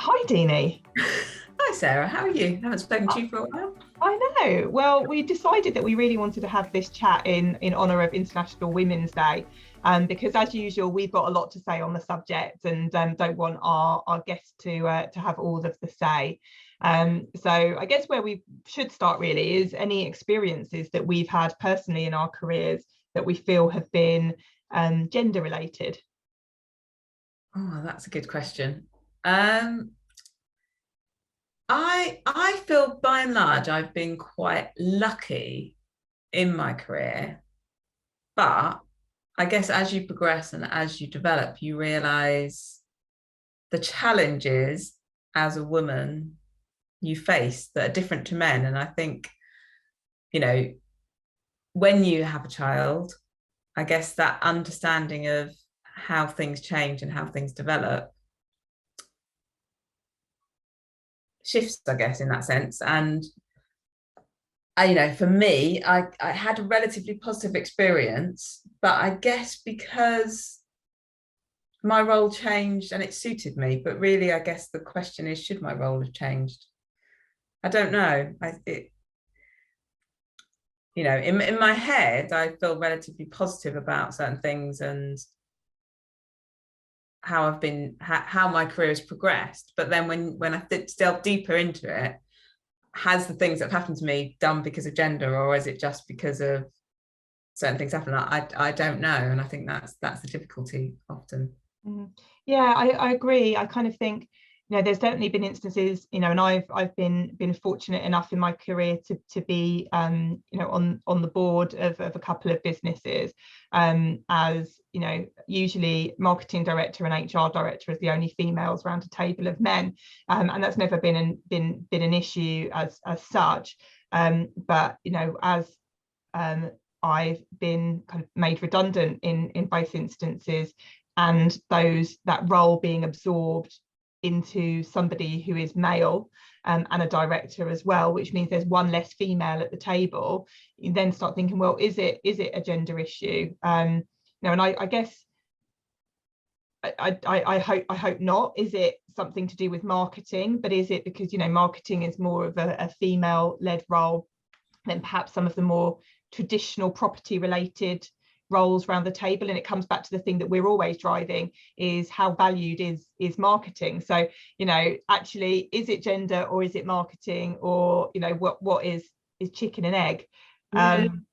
Hi, Deanie. Hi Sarah, how are you? I haven't spoken to you for a while. I know. Well, we decided that we really wanted to have this chat in honour of International Women's Day, because as usual, we've got a lot to say on the subject, and don't want our guests to have all of the say. So I guess where we should start really is any experiences that we've had personally in our careers that we feel have been gender related. Oh, that's a good question. Um, I feel by and large I've been quite lucky in my career, but I guess as you progress and as you develop, you realize the challenges as a woman you face that are different to men. And I think, you know, when you have a child, I guess that understanding of how things change and how things develop shifts, I guess, in that sense. And for me, I had a relatively positive experience, but I guess because my role changed and it suited me. But really, I guess the question is, should my role have changed? I don't know. In my head, I feel relatively positive about certain things and how my career has progressed. But then when I delve deeper into it, has the things that have happened to me done because of gender, or is it just because of certain things happen? I don't know, and I think that's the difficulty often. Yeah, I agree. I kind of think, there's definitely been instances, and I've been fortunate enough in my career to be, on the board of a couple of businesses, as usually marketing director and HR director is the only females around a table of men, and that's never been an issue as such. But as I've been kind of made redundant in both instances, and that role being absorbed into somebody who is male, and a director as well, which means there's one less female at the table. You then start thinking, well, is it a gender issue? And I guess I hope not. Is it something to do with marketing? But is it because marketing is more of a female-led role than perhaps some of the more traditional property related roles around the table? And it comes back to the thing that we're always driving, is how valued is marketing. So actually, is it gender or is it marketing, or what is chicken and egg? And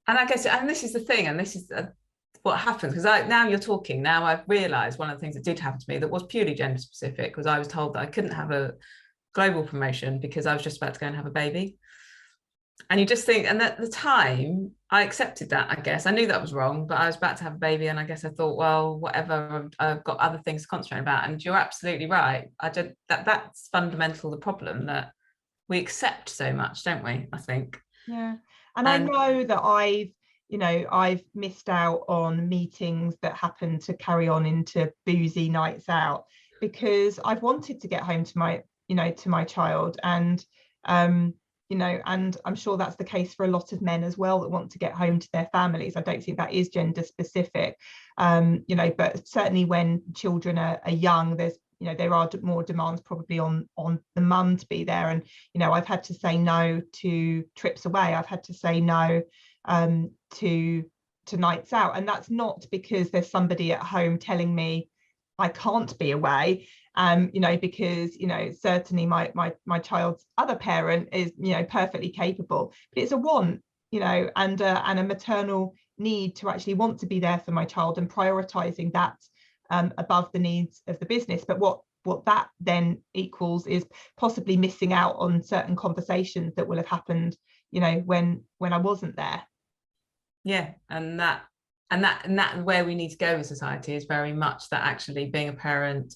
I guess, and this is the thing, and this is what happens, because now you're talking, now I've realized one of the things that did happen to me that was purely gender specific was I was told that I couldn't have a global promotion because I was just about to go and have a baby. And you just think, and at the time I accepted that. I guess I knew that was wrong, but I was about to have a baby, and I guess I thought, well, whatever, I've got other things to concentrate about. And you're absolutely right. That's fundamental, the problem, that we accept so much, don't we? I think. Yeah. And I know that I've missed out on meetings that happen to carry on into boozy nights out because I've wanted to get home to my child. And and I'm sure that's the case for a lot of men as well that want to get home to their families. I don't think that is gender specific, but certainly when children are young, there are more demands probably on the mum to be there. And I've had to say no to trips away. I've had to say no to nights out, and that's not because there's somebody at home telling me I can't be away, because certainly my child's other parent is perfectly capable, but it's a want, and a maternal need to actually want to be there for my child, and prioritizing that above the needs of the business. But what that then equals is possibly missing out on certain conversations that will have happened when I wasn't there. Yeah, and that where we need to go in society is very much that actually being a parent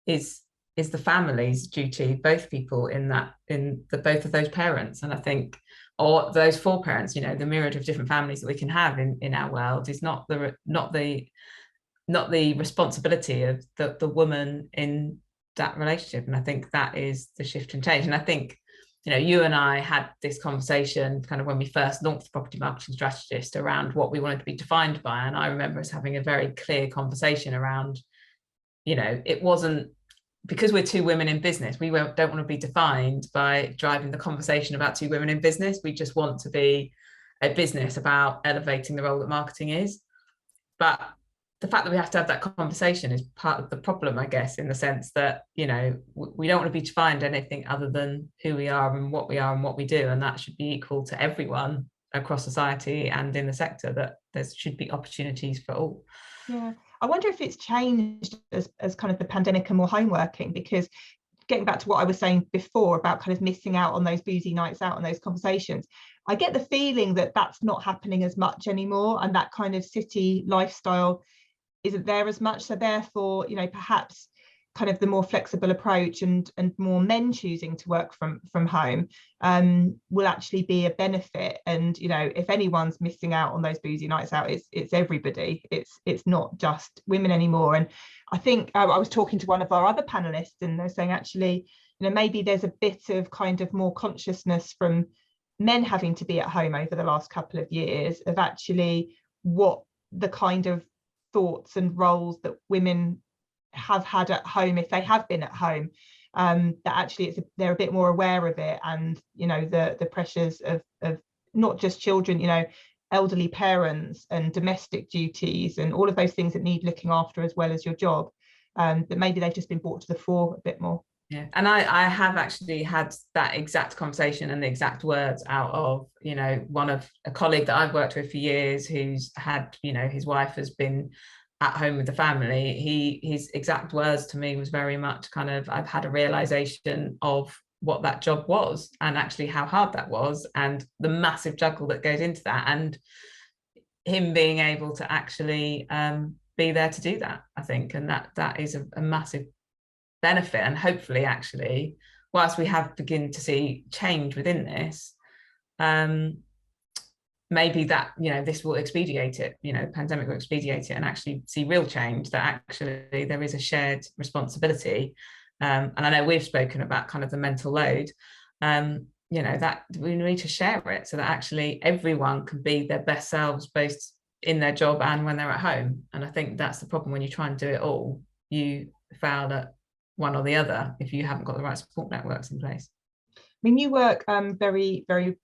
is the family's duty, both people in the both of those parents. And I think, or those four parents, the myriad of different families that we can have in our world is not the responsibility of the woman in that relationship. And I think that is the shift and change. And I think, you and I had this conversation kind of when we first launched the Property Marketing Strategist around what we wanted to be defined by. And I remember us having a very clear conversation around, it wasn't because we're two women in business, we don't want to be defined by driving the conversation about two women in business. We just want to be a business about elevating the role that marketing is. But the fact that we have to have that conversation is part of the problem, I guess, in the sense that, you know, we don't want to be defined anything other than who we are and what we do. And that should be equal to everyone across society and in the sector, that there should be opportunities for all. Yeah, I wonder if it's changed as kind of the pandemic and more home working, because getting back to what I was saying before about kind of missing out on those boozy nights out and those conversations, I get the feeling that that's not happening as much anymore, and that kind of city lifestyle isn't there as much. So therefore, you know, perhaps kind of the more flexible approach and more men choosing to work from home will actually be a benefit. And, you know, if anyone's missing out on those boozy nights out, it's everybody. It's not just women anymore. And I think I was talking to one of our other panelists, and they're saying actually, you know, maybe there's a bit of kind of more consciousness from men having to be at home over the last couple of years of actually what the kind of thoughts and roles that women have had at home, if they have been at home, that actually they're a bit more aware of it, and, you know, the pressures of not just children, you know, elderly parents and domestic duties and all of those things that need looking after as well as your job, that maybe they've just been brought to the fore a bit more. Yeah, and I have actually had that exact conversation and the exact words out of, you know, a colleague that I've worked with for years, who's had, you know, his wife has been at home with the family. His exact words to me was very much kind of, I've had a realization of what that job was and actually how hard that was and the massive juggle that goes into that, and him being able to actually be there to do that, I think, and that is a massive benefit. And hopefully, actually, whilst we have begun to see change within this, maybe that, you know, this will expedite it, you know, pandemic will expedite it and actually see real change, that actually there is a shared responsibility. And I know we've spoken about kind of the mental load, you know, that we need to share it so that actually everyone can be their best selves, both in their job and when they're at home. And I think that's the problem when you try and do it all, you fail at one or the other if you haven't got the right support networks in place. I mean, you work very, very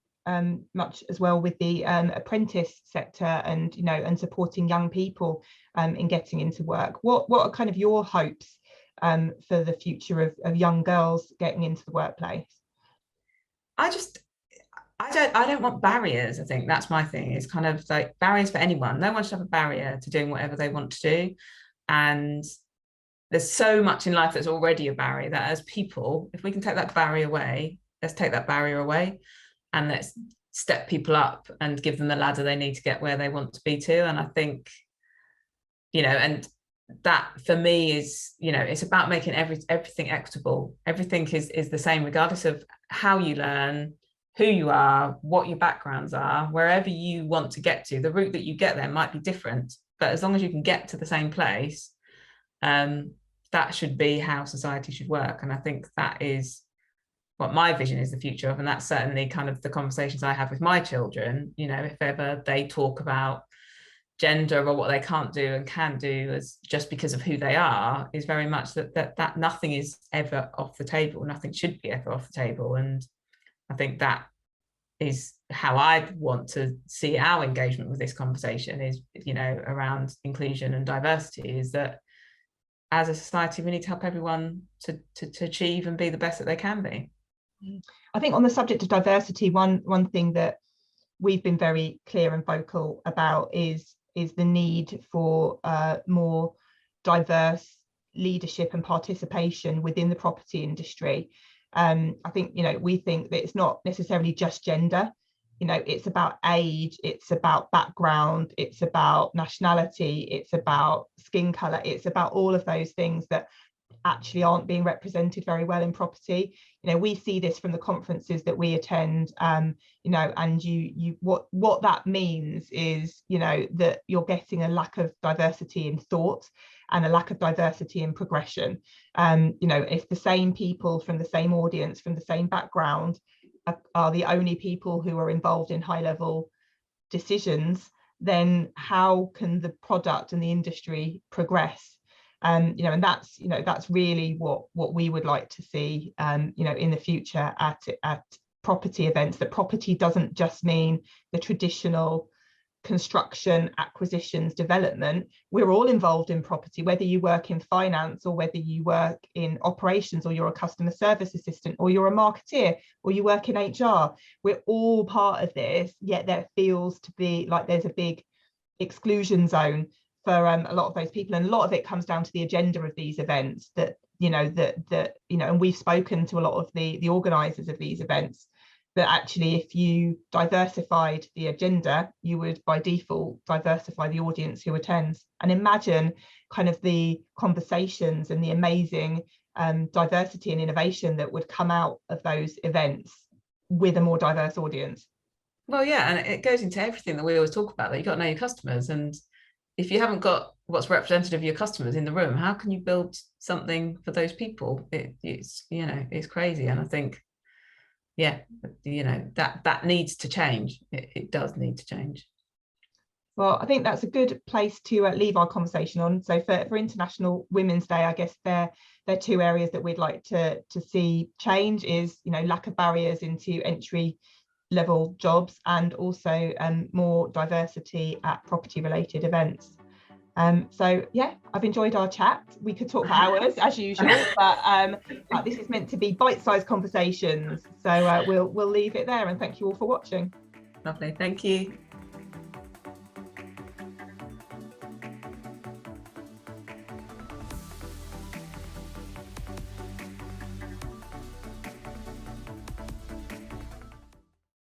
much as well with the apprentice sector, and, you know, and supporting young people in getting into work. What are kind of your hopes for the future of young girls getting into the workplace? I don't want barriers. I think that's my thing. It's kind of like barriers for anyone. No one should have a barrier to doing whatever they want to do. And there's so much in life that's already a barrier that as people, if we can take that barrier away, let's take that barrier away and let's step people up and give them the ladder they need to get where they want to be to. And I think, you know, and that for me is, you know, it's about making everything equitable. Everything is the same, regardless of how you learn, who you are, what your backgrounds are, wherever you want to get to. The route that you get there might be different, but as long as you can get to the same place, that should be how society should work. And I think that is what my vision is the future of. And that's certainly kind of the conversations I have with my children. You know, if ever they talk about gender or what they can't do and can do as just because of who they are, is very much that nothing is ever off the table. Nothing should be ever off the table. And I think that is how I want to see our engagement with this conversation, is, you know, around inclusion and diversity, is that as a society, we need to help everyone to achieve and be the best that they can be. I think on the subject of diversity, one thing that we've been very clear and vocal about is the need for more diverse leadership and participation within the property industry. I think, you know, we think that it's not necessarily just gender. You know, it's about age, it's about background, it's about nationality, it's about skin color, it's about all of those things that actually aren't being represented very well in property. You know, we see this from the conferences that we attend, you know, and what that means is, you know, that you're getting a lack of diversity in thought and a lack of diversity in progression. You know, if the same people from the same audience, from the same background, are the only people who are involved in high level decisions, then how can the product and the industry progress? You know, and that's, you know, that's really what we would like to see, you know, in the future at property events. That property doesn't just mean the traditional construction, acquisitions, development. We're all involved in property, whether you work in finance or whether you work in operations, or you're a customer service assistant, or you're a marketeer, or you work in HR. We're all part of this, yet there feels to be like there's a big exclusion zone for a lot of those people, and a lot of it comes down to the agenda of these events. That, you know, that you know, and we've spoken to a lot of the organizers of these events, that actually if you diversified the agenda, you would by default diversify the audience who attends. And imagine kind of the conversations and the amazing diversity and innovation that would come out of those events with a more diverse audience. Well, yeah, and it goes into everything that we always talk about, that you've got to know your customers. And if you haven't got what's representative of your customers in the room, how can you build something for those people? It's, you know, it's crazy. And I think, yeah, you know, that needs to change. It does need to change. Well, I think that's a good place to leave our conversation on. So for International Women's Day, I guess there are two areas that we'd like to see change is, you know, lack of barriers into entry level jobs, and also more diversity at property related events. So yeah, I've enjoyed our chat. We could talk for hours as usual, but this is meant to be bite-sized conversations. So we'll leave it there, and thank you all for watching. Lovely, thank you.